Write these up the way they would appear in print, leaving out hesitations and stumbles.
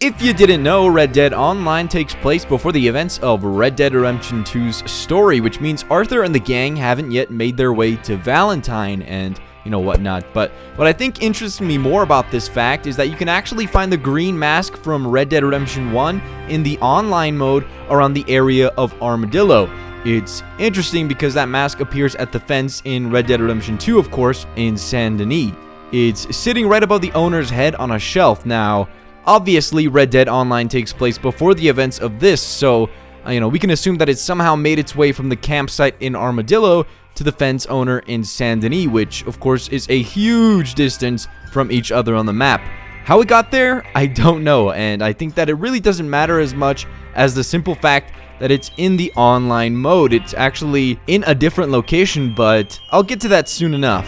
If you didn't know, Red Dead Online takes place before the events of Red Dead Redemption 2's story, which means Arthur and the gang haven't yet made their way to Valentine and, whatnot. But what I think interests me more about this fact is that you can actually find the green mask from Red Dead Redemption 1 in the online mode around the area of Armadillo. It's interesting because that mask appears at the fence in Red Dead Redemption 2, of course, in Saint Denis. It's sitting right above the owner's head on a shelf. Now, obviously, Red Dead Online takes place before the events of this, so, we can assume that it somehow made its way from the campsite in Armadillo to the fence owner in Saint Denis, which, of course, is a huge distance from each other on the map. How it got there, I don't know, and I think that it really doesn't matter as much as the simple fact that it's in the online mode. It's actually in a different location, but I'll get to that soon enough.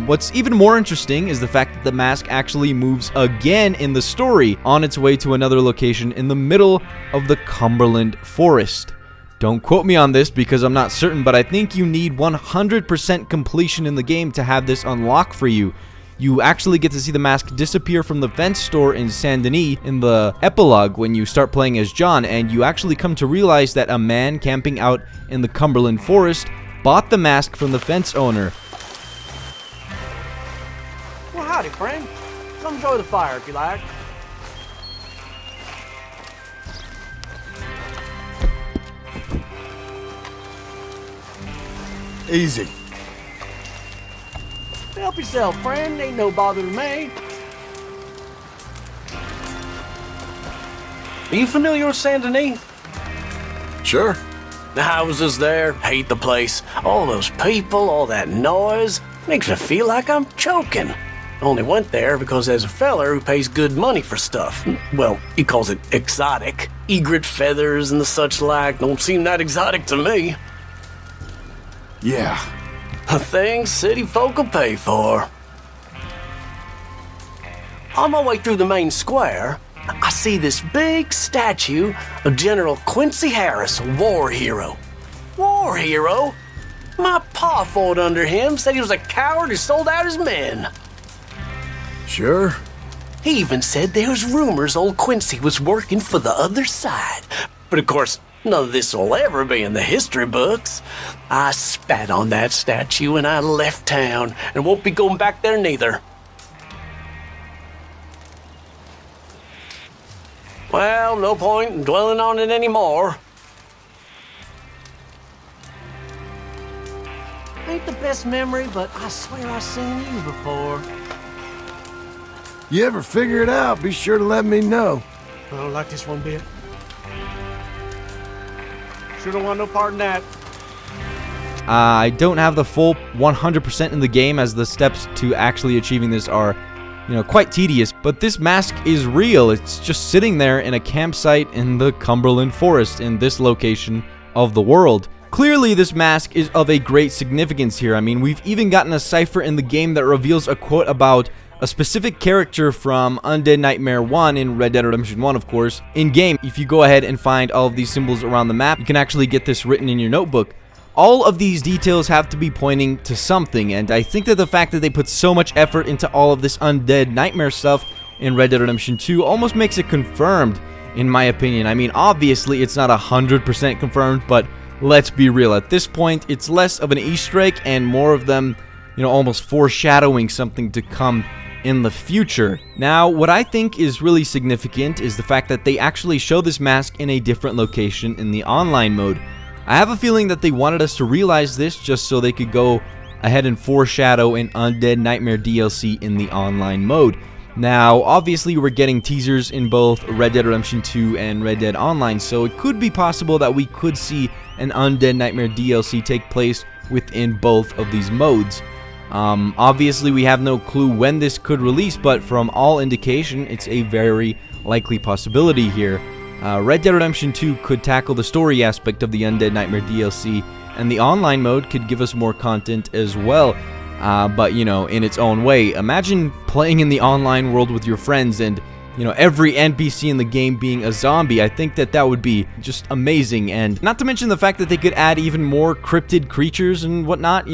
What's even more interesting is the fact that the mask actually moves again in the story on its way to another location in the middle of the Cumberland Forest. Don't quote me on this because I'm not certain, but I think you need 100% completion in the game to have this unlock for you. You actually get to see the mask disappear from the fence store in Saint Denis in the epilogue when you start playing as John, and you actually come to realize that a man camping out in the Cumberland Forest bought the mask from the fence owner. Well, howdy, friend. Come enjoy the fire if you like. Easy. Help yourself, friend. Ain't no bother to me. Are you familiar with Saint Denis? Sure. The houses there, hate the place. All those people, all that noise. Makes me feel like I'm choking. Only went there because there's a feller who pays good money for stuff. Well, he calls it exotic. Egret feathers and the such like don't seem that exotic to me. Yeah. A thing city folk will pay for. On my way through the main square, I see this big statue of General Quincy Harris, a war hero. War hero? My pa fought under him, said he was a coward who sold out his men. Sure. He even said there was rumors old Quincy was working for the other side. But of course, none of this will ever be in the history books. I spat on that statue and I left town, and won't be going back there neither. Well, no point in dwelling on it anymore. Ain't the best memory, but I swear I seen you before. You ever figure it out, be sure to let me know. I don't like this one bit. Sure don't want no part in that. I don't have the full 100% in the game, as the steps to actually achieving this are, quite tedious, but this mask is real. It's just sitting there in a campsite in the Cumberland Forest in this location of the world. Clearly, this mask is of a great significance here. I mean, we've even gotten a cipher in the game that reveals a quote about a specific character from Undead Nightmare 1 in Red Dead Redemption 1, of course. In-game, if you go ahead and find all of these symbols around the map, you can actually get this written in your notebook. All of these details have to be pointing to something, and I think that the fact that they put so much effort into all of this Undead Nightmare stuff in Red Dead Redemption 2 almost makes it confirmed, in my opinion. I mean, obviously, it's not 100% confirmed, but let's be real. At this point, it's less of an Easter egg and more of them, almost foreshadowing something to come in the future. Now, what I think is really significant is the fact that they actually show this mask in a different location in the online mode. I have a feeling that they wanted us to realize this just so they could go ahead and foreshadow an Undead Nightmare DLC in the online mode. Now, obviously, we're getting teasers in both Red Dead Redemption 2 and Red Dead Online, so it could be possible that we could see an Undead Nightmare DLC take place within both of these modes. Obviously, we have no clue when this could release, but from all indication, it's a very likely possibility here. Red Dead Redemption 2 could tackle the story aspect of the Undead Nightmare DLC, and the online mode could give us more content as well, but, in its own way. Imagine playing in the online world with your friends and, every NPC in the game being a zombie. I think that would be just amazing, and not to mention the fact that they could add even more cryptid creatures and whatnot,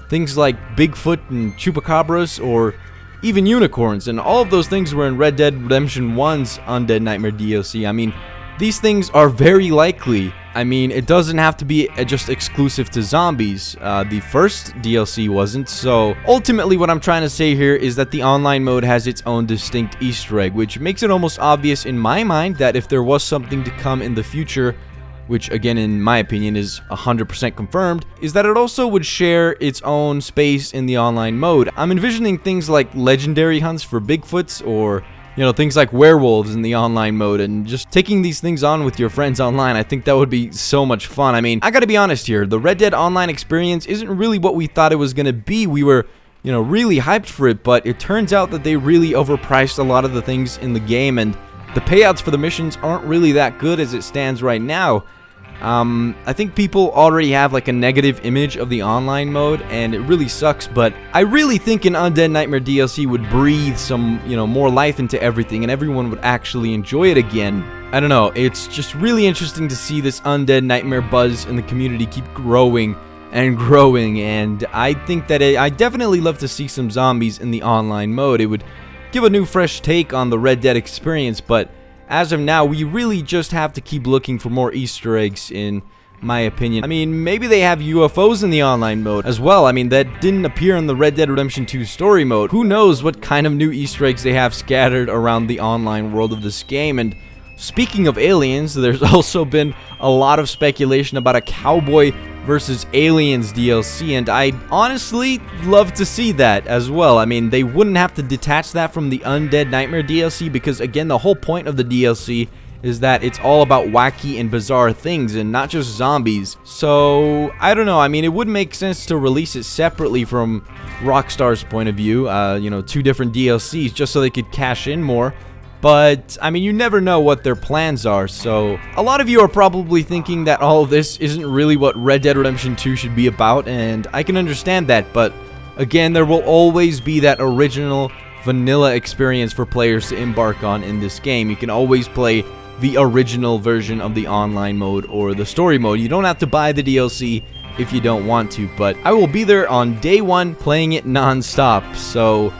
things like Bigfoot and Chupacabras, or, even unicorns, and all of those things were in Red Dead Redemption 1's Undead Nightmare DLC. I mean, these things are very likely. I mean, it doesn't have to be just exclusive to zombies. The first DLC wasn't, so ultimately what I'm trying to say here is that the online mode has its own distinct Easter egg, which makes it almost obvious in my mind that if there was something to come in the future, which again in my opinion is 100% confirmed, is that it also would share its own space in the online mode. I'm envisioning things like legendary hunts for Bigfoots, or you know, things like werewolves in the online mode, and just taking these things on with your friends online. I think that would be so much fun. I mean, I gotta be honest here, the Red Dead Online experience isn't really what we thought it was gonna be. We were, you know, really hyped for it, but it turns out that they really overpriced a lot of the things in the game, and the payouts for the missions aren't really that good as it stands right now. I think people already have like a negative image of the online mode, and it really sucks, but I really think an Undead Nightmare DLC would breathe some, you know, more life into everything, and everyone would actually enjoy it again. I don't know, it's just really interesting to see this Undead Nightmare buzz in the community keep growing and growing, and I think that I definitely love to see some zombies in the online mode. It would give a new fresh take on the Red Dead experience, but as of now, we really just have to keep looking for more Easter eggs, in my opinion. I mean, maybe they have UFOs in the online mode as well. I mean, that didn't appear in the Red Dead Redemption 2 story mode. Who knows what kind of new Easter eggs they have scattered around the online world of this game. And speaking of aliens, there's also been a lot of speculation about a cowboy versus aliens DLC, and I'd honestly love to see that as well. I mean, they wouldn't have to detach that from the Undead Nightmare DLC, because again, the whole point of the DLC is that it's all about wacky and bizarre things and not just zombies. So I don't know, I mean, it would make sense to release it separately from Rockstar's point of view, you know, 2 different DLCs just so they could cash in more. But, I mean, you never know what their plans are, so a lot of you are probably thinking that all of this isn't really what Red Dead Redemption 2 should be about, and I can understand that, but again, there will always be that original vanilla experience for players to embark on in this game. You can always play the original version of the online mode or the story mode. You don't have to buy the DLC if you don't want to, but I will be there on day 1 playing it non-stop, so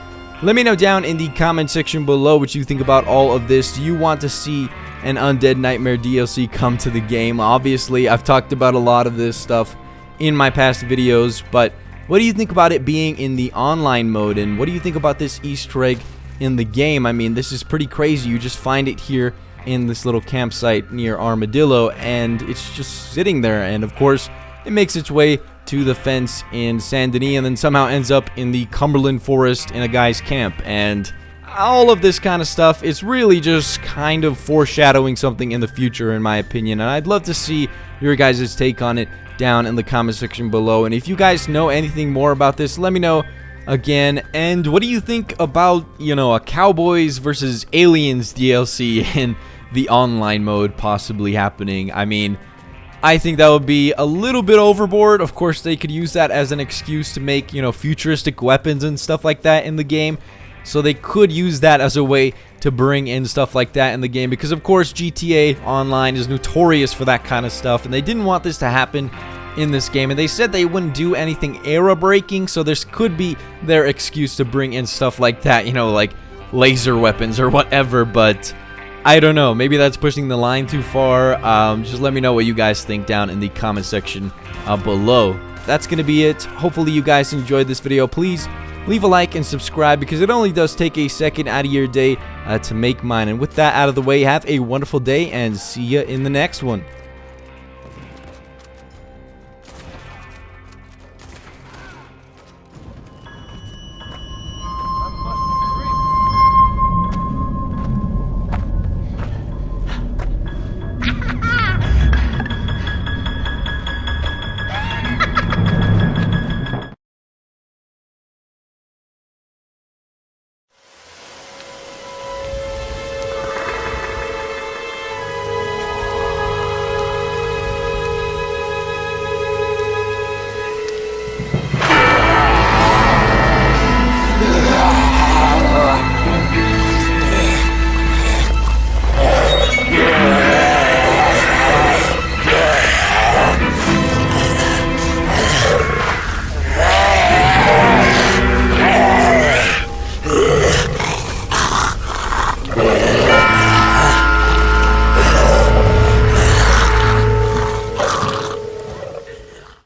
let me know down in the comment section below what you think about all of this. Do you want to see an Undead Nightmare DLC come to the game? Obviously, I've talked about a lot of this stuff in my past videos, but what do you think about it being in the online mode? And what do you think about this Easter egg in the game? I mean, this is pretty crazy. You just find it here in this little campsite near Armadillo, and it's just sitting there, and of course, it makes its way to the fence in Saint Denis, and then somehow ends up in the Cumberland Forest in a guy's camp. And all of this kind of stuff, it's really just kind of foreshadowing something in the future, in my opinion, and I'd love to see your guys' take on it down in the comment section below. And if you guys know anything more about this, let me know again. And what do you think about, you know, a Cowboys versus Aliens DLC in the online mode possibly happening? I mean, I think that would be a little bit overboard. Of course, they could use that as an excuse to make, you know, futuristic weapons and stuff like that in the game. So they could use that as a way to bring in stuff like that in the game, because of course GTA Online is notorious for that kind of stuff, and they didn't want this to happen in this game, and they said they wouldn't do anything era breaking, so this could be their excuse to bring in stuff like that, you know, like laser weapons or whatever. But I don't know, maybe that's pushing the line too far. Just let me know what you guys think down in the comment section below. That's gonna be it. Hopefully you guys enjoyed this video. Please leave a like and subscribe, because it only does take a second out of your day to make mine. And with that out of the way, have a wonderful day, and see ya in the next one.